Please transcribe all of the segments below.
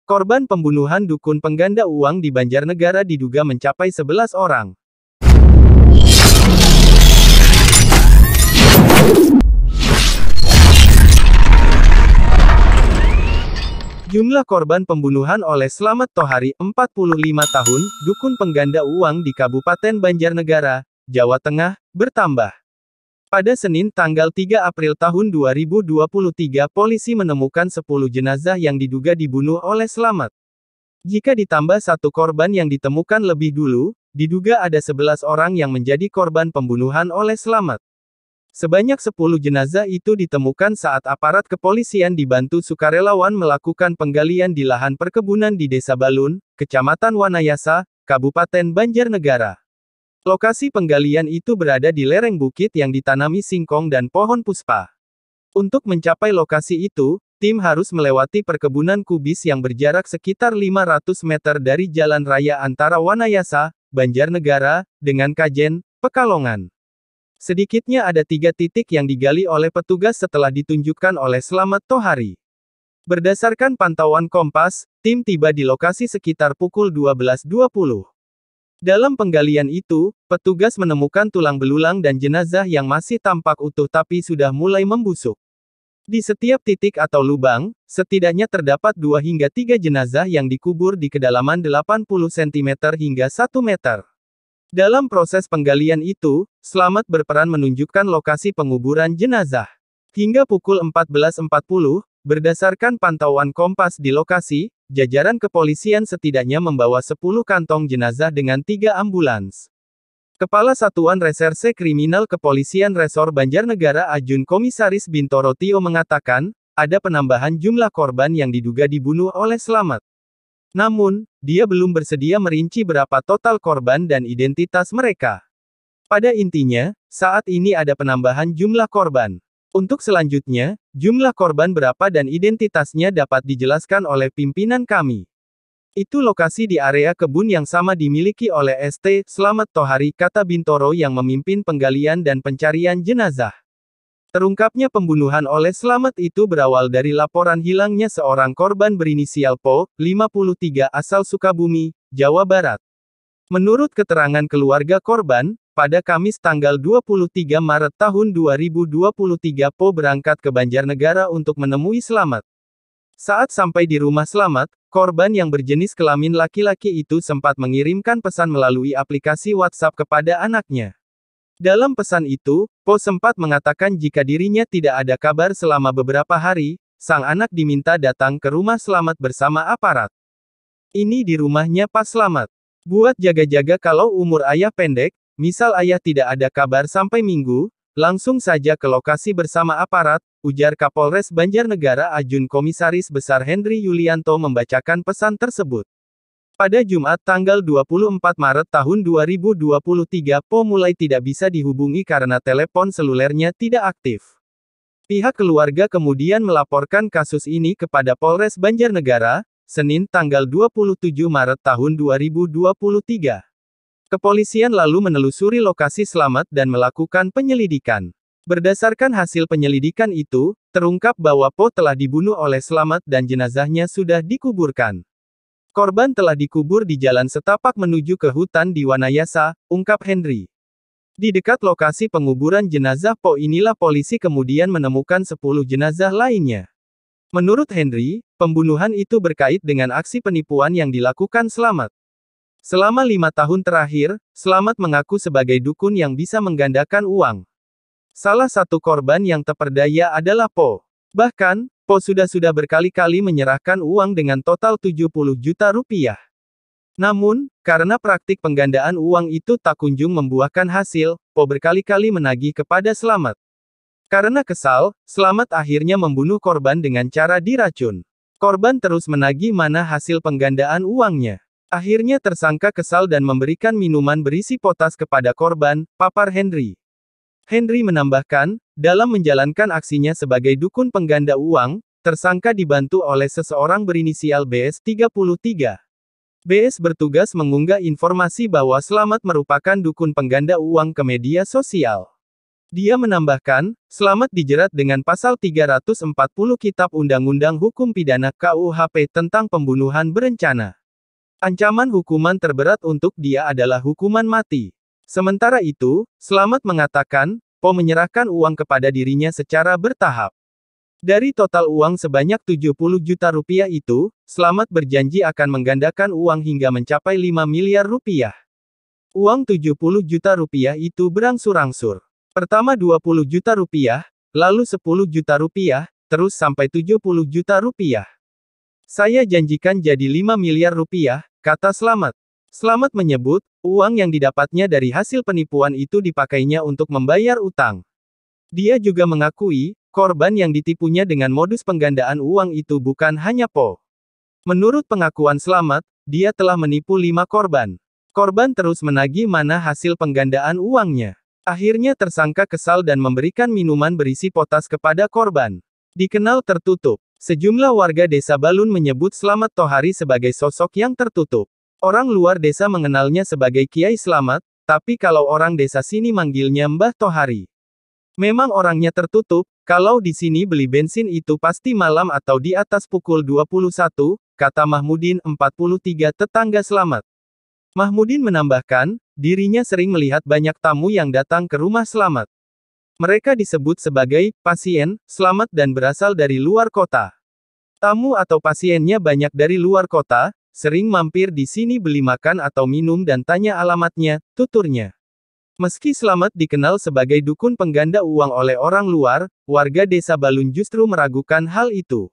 Korban pembunuhan dukun pengganda uang di Banjarnegara diduga mencapai 11 orang. Jumlah korban pembunuhan oleh Slamet Tohari, 45 tahun, dukun pengganda uang di Kabupaten Banjarnegara, Jawa Tengah, bertambah. Pada Senin tanggal 3 April tahun 2023 polisi menemukan 10 jenazah yang diduga dibunuh oleh Slamet. Jika ditambah satu korban yang ditemukan lebih dulu, diduga ada 11 orang yang menjadi korban pembunuhan oleh Slamet. Sebanyak 10 jenazah itu ditemukan saat aparat kepolisian dibantu sukarelawan melakukan penggalian di lahan perkebunan di Desa Balun, Kecamatan Wanayasa, Kabupaten Banjarnegara. Lokasi penggalian itu berada di lereng bukit yang ditanami singkong dan pohon puspa. Untuk mencapai lokasi itu, tim harus melewati perkebunan kubis yang berjarak sekitar 500 meter dari jalan raya antara Wanayasa, Banjarnegara, dengan Kajen, Pekalongan. Sedikitnya ada 3 titik yang digali oleh petugas setelah ditunjukkan oleh Slamet Tohari. Berdasarkan pantauan Kompas, tim tiba di lokasi sekitar pukul 12.20. Dalam penggalian itu, petugas menemukan tulang belulang dan jenazah yang masih tampak utuh tapi sudah mulai membusuk. Di setiap titik atau lubang, setidaknya terdapat 2 hingga 3 jenazah yang dikubur di kedalaman 80 cm hingga 1 meter. Dalam proses penggalian itu, Slamet berperan menunjukkan lokasi penguburan jenazah. Hingga pukul 14.40, berdasarkan pantauan Kompas di lokasi, jajaran kepolisian setidaknya membawa 10 kantong jenazah dengan 3 ambulans. Kepala Satuan Reserse Kriminal Kepolisian Resor Banjarnegara Ajun Komisaris Bintoro Tio mengatakan, ada penambahan jumlah korban yang diduga dibunuh oleh Slamet. Namun, dia belum bersedia merinci berapa total korban dan identitas mereka. Pada intinya, saat ini ada penambahan jumlah korban. Untuk selanjutnya, jumlah korban berapa dan identitasnya dapat dijelaskan oleh pimpinan kami. Itu lokasi di area kebun yang sama dimiliki oleh ST. Slamet Tohari, kata Bintoro yang memimpin penggalian dan pencarian jenazah. Terungkapnya pembunuhan oleh Slamet itu berawal dari laporan hilangnya seorang korban berinisial Po, 53 asal Sukabumi, Jawa Barat. Menurut keterangan keluarga korban, pada Kamis tanggal 23 Maret tahun 2023 Po berangkat ke Banjarnegara untuk menemui Slamet. Saat sampai di rumah Slamet, korban yang berjenis kelamin laki-laki itu sempat mengirimkan pesan melalui aplikasi WhatsApp kepada anaknya. Dalam pesan itu, Po sempat mengatakan jika dirinya tidak ada kabar selama beberapa hari, sang anak diminta datang ke rumah Slamet bersama aparat. Ini di rumahnya Pak Slamet. Buat jaga-jaga kalau umur ayah pendek, misal ayah tidak ada kabar sampai minggu, langsung saja ke lokasi bersama aparat, ujar Kapolres Banjarnegara Ajun Komisaris Besar Hendri Yulianto membacakan pesan tersebut. Pada Jumat tanggal 24 Maret tahun 2023 Po mulai tidak bisa dihubungi karena telepon selulernya tidak aktif. Pihak keluarga kemudian melaporkan kasus ini kepada Polres Banjarnegara, Senin tanggal 27 Maret tahun 2023. Kepolisian lalu menelusuri lokasi Slamet dan melakukan penyelidikan. Berdasarkan hasil penyelidikan itu, terungkap bahwa Po telah dibunuh oleh Slamet dan jenazahnya sudah dikuburkan. Korban telah dikubur di jalan setapak menuju ke hutan di Wanayasa, ungkap Hendri. Di dekat lokasi penguburan jenazah Po inilah polisi kemudian menemukan 10 jenazah lainnya. Menurut Hendri, pembunuhan itu berkait dengan aksi penipuan yang dilakukan Slamet. Selama 5 tahun terakhir, Slamet mengaku sebagai dukun yang bisa menggandakan uang. Salah satu korban yang terperdaya adalah Po. Bahkan, Po sudah berkali-kali menyerahkan uang dengan total 70 juta rupiah. Namun, karena praktik penggandaan uang itu tak kunjung membuahkan hasil, Po berkali-kali menagih kepada Slamet. Karena kesal, Slamet akhirnya membunuh korban dengan cara diracun. Korban terus menagih mana hasil penggandaan uangnya. Akhirnya tersangka kesal dan memberikan minuman berisi potas kepada korban, papar Hendri. Hendri menambahkan, dalam menjalankan aksinya sebagai dukun pengganda uang, tersangka dibantu oleh seseorang berinisial BS 33. BS bertugas mengunggah informasi bahwa Slamet merupakan dukun pengganda uang ke media sosial. Dia menambahkan, Slamet dijerat dengan pasal 340 Kitab Undang-Undang Hukum Pidana KUHP tentang pembunuhan berencana. Ancaman hukuman terberat untuk dia adalah hukuman mati. Sementara itu, Slamet mengatakan, Po menyerahkan uang kepada dirinya secara bertahap. Dari total uang sebanyak 70 juta rupiah itu, Slamet berjanji akan menggandakan uang hingga mencapai 5 miliar rupiah. Uang 70 juta rupiah itu berangsur-angsur. Pertama 20 juta rupiah, lalu 10 juta rupiah, terus sampai 70 juta rupiah. Saya janjikan jadi 5 miliar rupiah, kata Slamet. Slamet menyebut, uang yang didapatnya dari hasil penipuan itu dipakainya untuk membayar utang. Dia juga mengakui, korban yang ditipunya dengan modus penggandaan uang itu bukan hanya Po. Menurut pengakuan Slamet, dia telah menipu 5 korban. Korban terus menagih mana hasil penggandaan uangnya. Akhirnya tersangka kesal dan memberikan minuman berisi potas kepada korban. Dikenal tertutup. Sejumlah warga desa Balun menyebut Slamet Tohari sebagai sosok yang tertutup. Orang luar desa mengenalnya sebagai Kiai Slamet, tapi kalau orang desa sini manggilnya Mbah Tohari. Memang orangnya tertutup, kalau di sini beli bensin itu pasti malam atau di atas pukul 21, kata Mahmudin 43 tetangga Slamet. Mahmudin menambahkan, dirinya sering melihat banyak tamu yang datang ke rumah Slamet. Mereka disebut sebagai pasien Slamet dan berasal dari luar kota. Tamu atau pasiennya banyak dari luar kota, sering mampir di sini beli makan atau minum dan tanya alamatnya, tuturnya. Meski Slamet dikenal sebagai dukun pengganda uang oleh orang luar, warga desa Balun justru meragukan hal itu.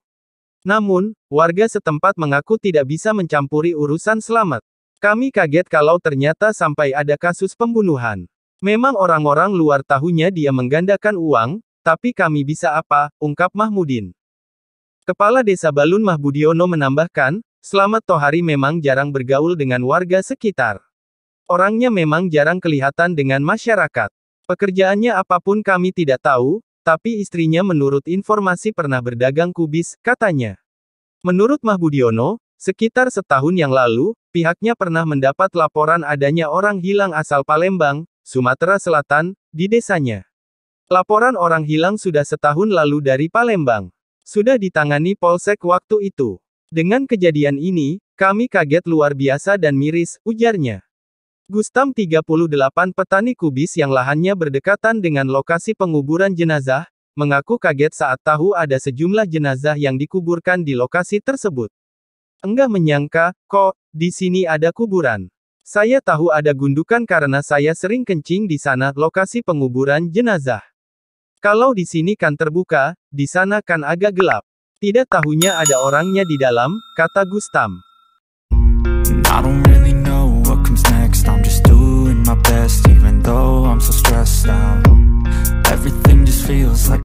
Namun, warga setempat mengaku tidak bisa mencampuri urusan Slamet. Kami kaget kalau ternyata sampai ada kasus pembunuhan. Memang orang-orang luar tahunya dia menggandakan uang, tapi kami bisa apa, ungkap Mahmudin. Kepala Desa Balun Mahbudiono menambahkan, Slamet Tohari memang jarang bergaul dengan warga sekitar. Orangnya memang jarang kelihatan dengan masyarakat. Pekerjaannya apapun kami tidak tahu, tapi istrinya menurut informasi pernah berdagang kubis, katanya. Menurut Mahbudiono, sekitar setahun yang lalu, pihaknya pernah mendapat laporan adanya orang hilang asal Palembang, Sumatera Selatan, di desanya. Laporan orang hilang sudah setahun lalu dari Palembang. Sudah ditangani Polsek waktu itu. Dengan kejadian ini, kami kaget luar biasa dan miris, ujarnya. Gustam 38 petani kubis yang lahannya berdekatan dengan lokasi penguburan jenazah, mengaku kaget saat tahu ada sejumlah jenazah yang dikuburkan di lokasi tersebut. Enggak menyangka, kok, di sini ada kuburan. Saya tahu ada gundukan karena saya sering kencing di sana, lokasi penguburan jenazah. Kalau di sini kan terbuka, di sana kan agak gelap. Tidak tahunya ada orangnya di dalam, kata Gustam.